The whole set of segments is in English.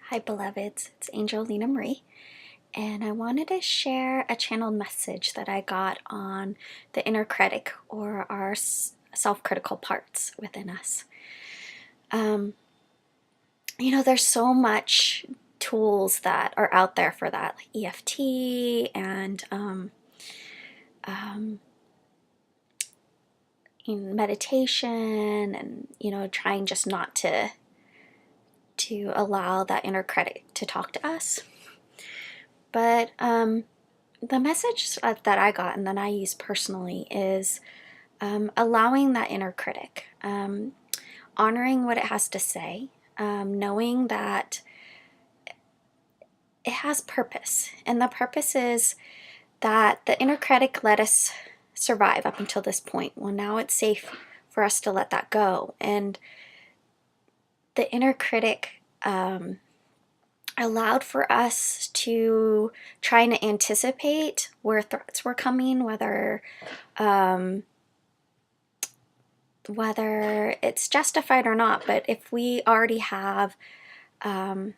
Hi beloveds, it's Angel Lena Marie, and I wanted to share a channeled message that I got on the inner critic, or our self-critical parts within us. There's so much tools that are out there for that, like EFT and um, meditation, and trying just not to allow that inner critic to talk to us. But the message that I got and that I use personally is allowing that inner critic, honoring what it has to say, knowing that it has purpose. And the purpose is that the inner critic let us survive up until this point. Well, now it's safe for us to let that go. And the inner critic allowed for us to try and anticipate where threats were coming, whether it's justified or not. But if we already have the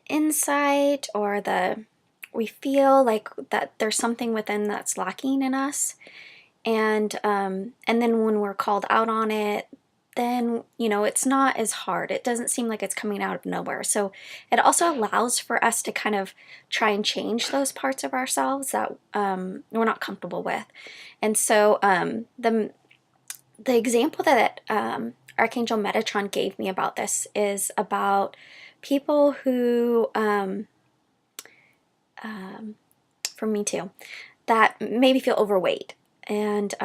insight, or we feel like that there's something within that's lacking in us, and then when we're called out on it, then it's not as hard. It doesn't seem like it's coming out of nowhere. So it also allows for us to kind of try and change those parts of ourselves that we're not comfortable with. And so the example that Archangel Metatron gave me about this is about people who, for me too, that maybe feel overweight. And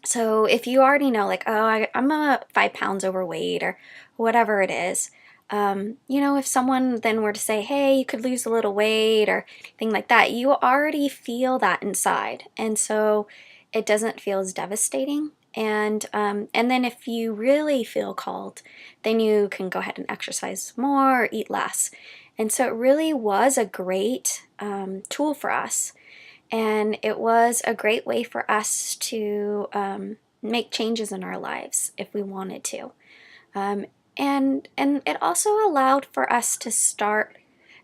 so if you already know, like, oh, I'm 5 pounds overweight, or whatever it is, if someone then were to say, hey, you could lose a little weight, or anything like that, you already feel that inside. And so it doesn't feel as devastating. And then if you really feel called, then you can go ahead and exercise more or eat less. And so it really was a great tool for us. And it was a great way for us to make changes in our lives if we wanted to. And it also allowed for us to start,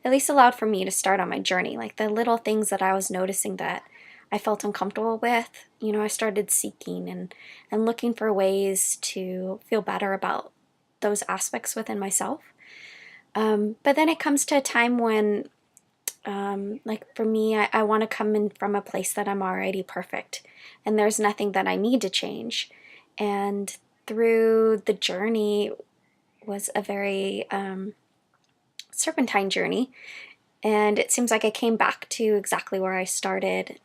at least allowed for me to start on my journey. Like the little things that I was noticing that I felt uncomfortable with, I started seeking and looking for ways to feel better about those aspects within myself. But then it comes to a time when, like for me, I want to come in from a place that I'm already perfect and there's nothing that I need to change. And through the journey was a very serpentine journey. And it seems like I came back to exactly where I started,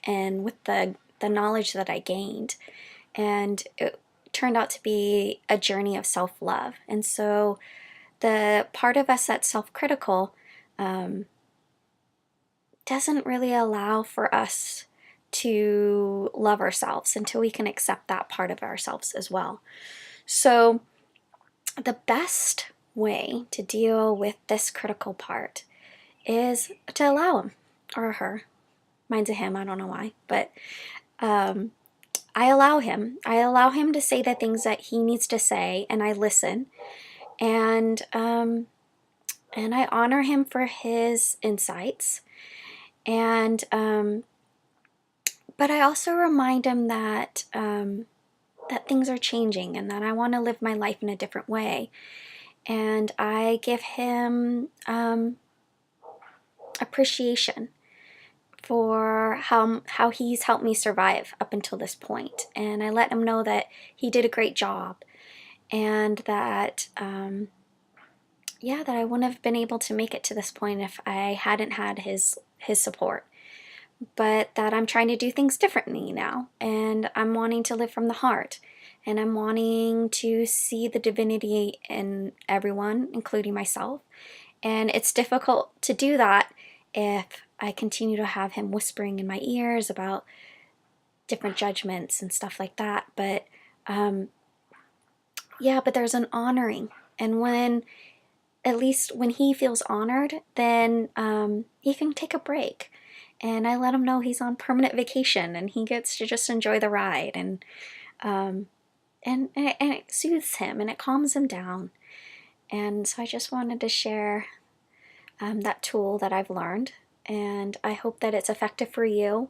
and with the knowledge that I gained. And it turned out to be a journey of self-love. And so the part of us that's self-critical doesn't really allow for us to love ourselves until we can accept that part of ourselves as well. So the best way to deal with this critical part is to allow him or her. Mine's a him, I don't know why, but I allow him. I allow him to say the things that he needs to say, and I listen, and I honor him for his insights, and but I also remind him that that things are changing and that I want to live my life in a different way, and I give him appreciation for how he's helped me survive up until this point. And I let him know that he did a great job, and that that I wouldn't have been able to make it to this point if I hadn't had his support. But that I'm trying to do things differently now, and I'm wanting to live from the heart, and I'm wanting to see the divinity in everyone, including myself. And it's difficult to do that if I continue to have him whispering in my ears about different judgments and stuff like that. But but there's an honoring. And at least when he feels honored, then he can take a break. And I let him know he's on permanent vacation and he gets to just enjoy the ride. And and it soothes him and it calms him down. And so I just wanted to share that tool that I've learned, and I hope that it's effective for you,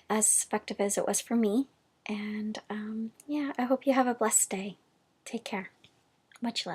as effective as it was for me. And yeah, I hope you have a blessed day. Take care. Much love.